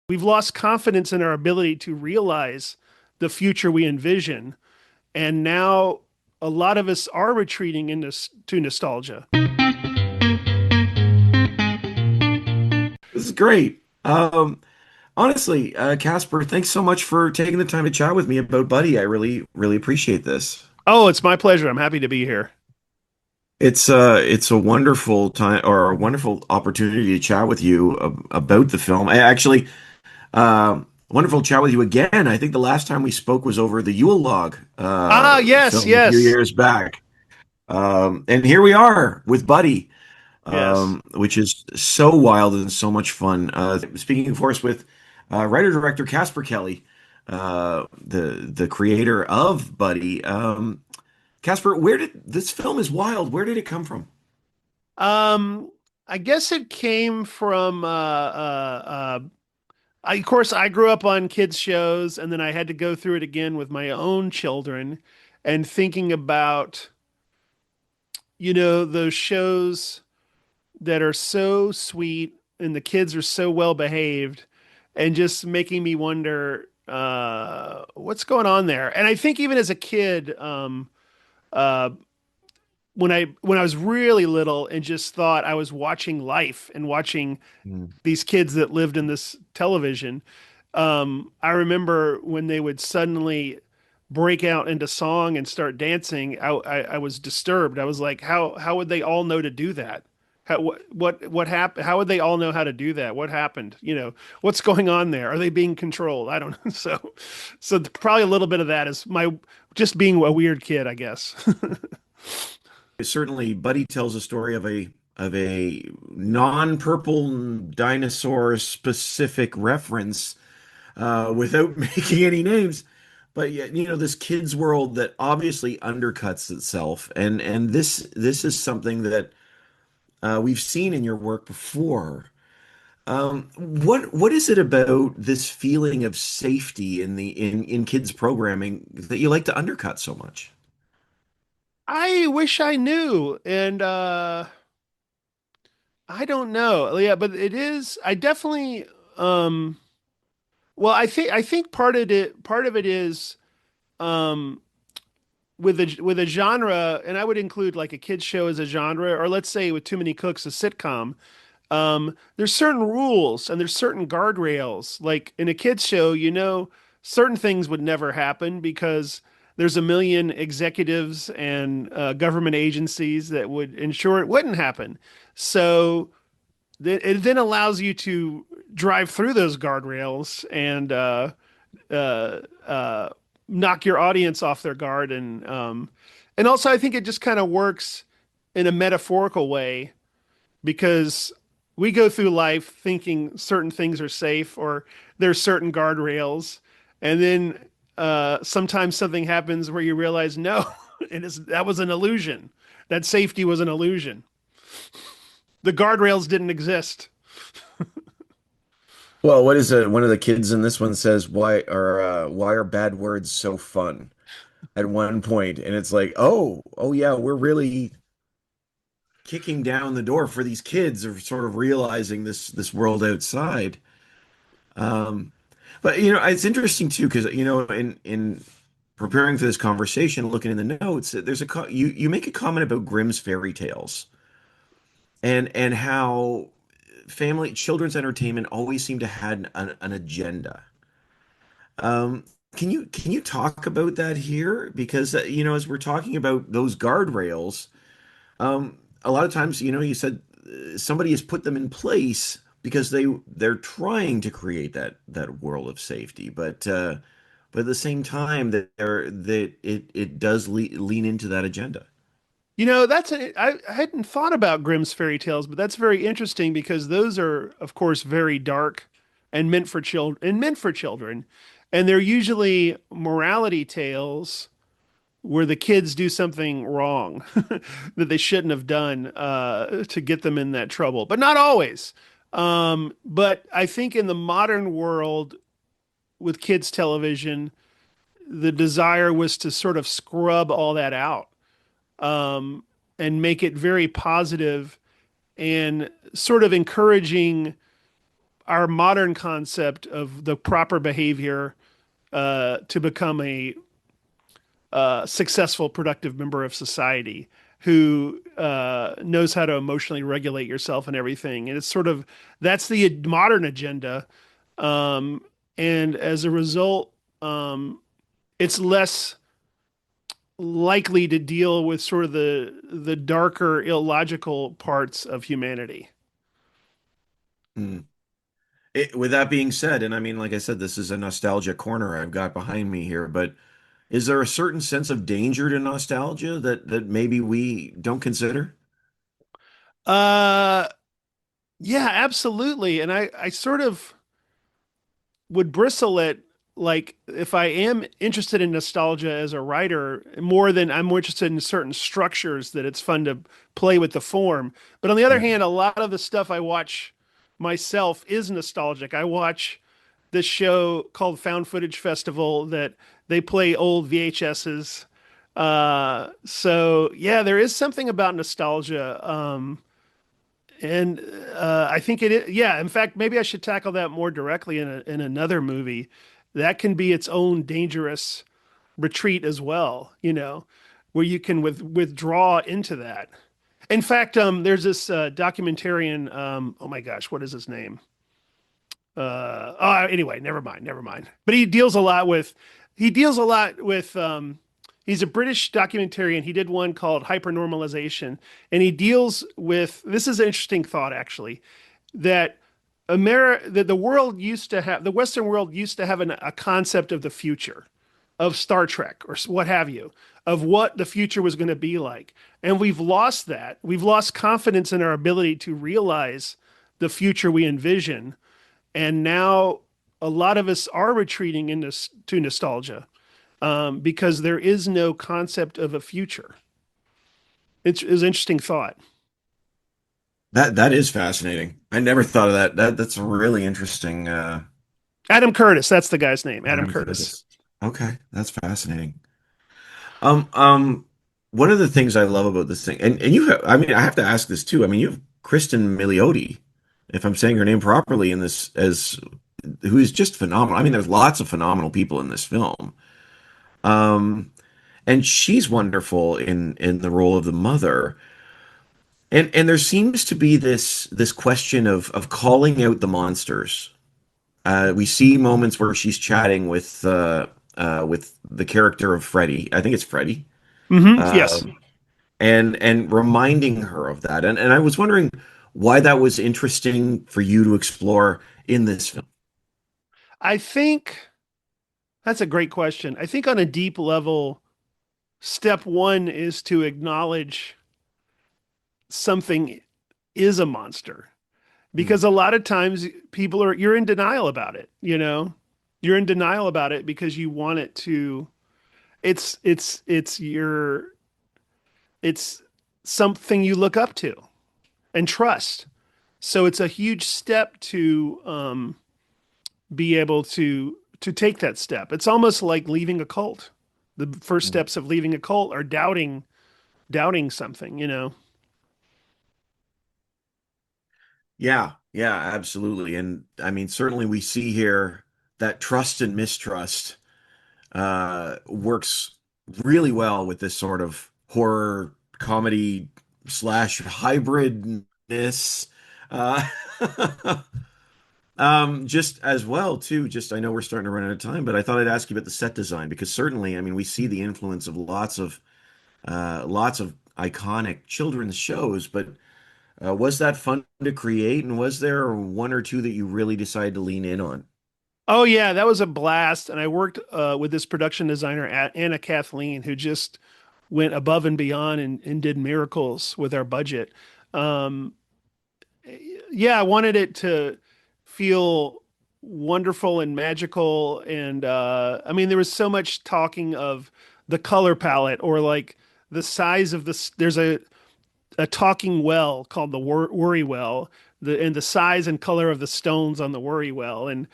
we've lost confidence in our ability to realize the future we envision. And now a lot of us are retreating into to nostalgia. This is great. Honestly, Casper, thanks so much for taking the time to chat with me about Buddy. I really, really appreciate this. Oh, it's my pleasure. I'm happy to be here. It's a wonderful time or a wonderful opportunity to chat with you about the film. I actually, wonderful to chat with you again. I think the last time we spoke was over the Yule Log Ah, yes, film a few yes, years back. And here we are with Buddy, yes. which is so wild and so much fun. Speaking, of course, with writer-director Casper Kelly, the creator of Buddy. Casper, where did this film is wild? Where did it come from? Um, I guess it came from of course I grew up on kids shows and then I had to go through it again with my own children and thinking about, those shows that are so sweet and the kids are so well behaved and just making me wonder what's going on there. And I think even as a kid, uh, when I was really little and just thought I was watching life and watching Mm. these kids that lived in this television. I remember when they would suddenly break out into song and start dancing. I was disturbed. I was like, how would they all know to do that? What happened? How would they all know how to do that? What happened? What's going on there? Are they being controlled? I don't know. So probably a little bit of that is my just being a weird kid, I guess. Certainly, Buddy tells a story of a non-purple dinosaur specific reference without making any names. But yet, this kids world that obviously undercuts itself, and this is something that we've seen in your work before. What is it about this feeling of safety in kids programming that you like to undercut so much? I wish I knew, and I don't know. Yeah, but it is. I definitely. Um, well, I think part of it is um, with a genre, and I would include like a kids show as a genre, or let's say with Too Many Cooks, a sitcom. There's certain rules and there's certain guardrails. Like in a kids show, certain things would never happen because there's a million executives and government agencies that would ensure it wouldn't happen. So it then allows you to drive through those guardrails and uh, uh, knock your audience off their guard, and also I think it just kind of works in a metaphorical way because we go through life thinking certain things are safe or there's certain guardrails, and then sometimes something happens where you realize no, that was an illusion. That safety was an illusion. The guardrails didn't exist. Well, what is it? One of the kids in this one says, why are bad words so fun?" At one point, and it's like, oh yeah, we're really kicking down the door for these kids of sort of realizing this world outside. Um, but it's interesting too because in preparing for this conversation, looking in the notes, there's you make a comment about Grimm's fairy tales and how family children's entertainment always seemed to had an agenda. Um, can you talk about that here? Because as we're talking about those guardrails, a lot of times, you said somebody has put them in place because they're trying to create that world of safety, but at the same time that it does lean into that agenda. I hadn't thought about Grimm's fairy tales, but that's very interesting because those are, of course, very dark and meant for children, and they're usually morality tales where the kids do something wrong that they shouldn't have done to get them in that trouble, but not always. But I think in the modern world with kids television, the desire was to sort of scrub all that out, um, and make it very positive and sort of encouraging our modern concept of the proper behavior to become a successful, productive member of society who knows how to emotionally regulate yourself and everything. And it's sort of that's the modern agenda. Um, and as a result, it's less likely to deal with sort of the darker, illogical parts of humanity. Hmm. With that being said, and I mean, like I said, this is a nostalgia corner I've got behind me here, but is there a certain sense of danger to nostalgia that maybe we don't consider? Uh, yeah, absolutely. And I sort of would bristle at like if I am interested in nostalgia as a writer more than I'm more interested in certain structures that it's fun to play with the form. But on the other Yeah. hand, a lot of the stuff I watch myself is nostalgic. I watch this show called Found Footage Festival that they play old VHSs. So yeah, there is something about nostalgia. And I think it is, yeah. In fact, maybe I should tackle that more directly in another movie. That can be its own dangerous retreat as well, where you can withdraw into that. In fact, there's this documentarian. Oh my gosh, what is his name? Anyway, never mind, never mind. But he deals a lot with he's a British documentarian. He did one called Hypernormalization, and he deals with this is an interesting thought actually that that the world used to have the Western world used to have a concept of the future of Star Trek or what have you, of what the future was going to be like. And we've lost that. We've lost confidence in our ability to realize the future we envision, and now a lot of us are retreating into to nostalgia because there is no concept of a future. It's an interesting thought. That is fascinating. I never thought of that. That's a really interesting Adam Curtis, that's the guy's name. Adam Adam Curtis. Curtis. Okay, that's fascinating. Um, um, one of the things I love about this thing, and you have, I mean, I have to ask this too. I mean, you have Kristen Milioti, if I'm saying her name properly, in this as who is just phenomenal. I mean, there's lots of phenomenal people in this film. Um, and she's wonderful in the role of the mother. And there seems to be this question of calling out the monsters. We see moments where she's chatting with the character of Freddy. I think it's Freddy. Yes. Um, and reminding her of that. And I was wondering why that was interesting for you to explore in this film. I think that's a great question. I think on a deep level, step one is to acknowledge something is a monster Mm, because a lot of times you're in denial about it. You're in denial about it because you want it to it's something you look up to and trust. So it's a huge step to be able to take that step. It's almost like leaving a cult. The first mm. steps of leaving a cult are doubting something. Yeah, yeah, absolutely. And I mean, certainly we see here that trust and mistrust works really well with this sort of horror comedy slash hybridness. Uh, just as well too. Just I know we're starting to run out of time, but I thought I'd ask you about the set design because certainly, I mean, we see the influence of lots of iconic children's shows, but was that fun to create? And was there one or two that you really decided to lean in on? Oh yeah, that was a blast. And I worked with this production designer Anna Kathleen, who just went above and beyond and did miracles with our budget. Um, yeah, I wanted it to feel wonderful and magical. And I mean, there was so much talking of the color palette or like the size of there's a talking well called the worry well, and the size and color of the stones on the worry well, and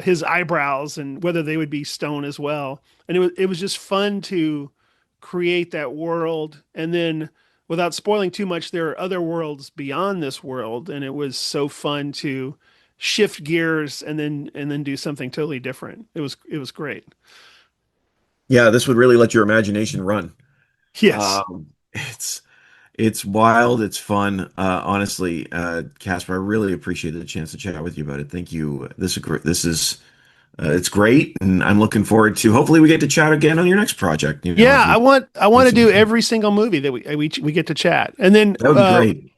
his eyebrows and whether they would be stone as well. And it was just fun to create that world, and then without spoiling too much, there are other worlds beyond this world, and it was so fun to shift gears and then do something totally different. It was great. Yeah, this would really let your imagination run. Yes. It's wild, it's fun. Honestly, Casper, I really appreciate the chance to chat with you about it. Thank you. This is it's great, and I'm looking forward to hopefully we get to chat again on your next project, Yeah, as we I want make to some do more. every single movie that we get to chat. And then That would be great.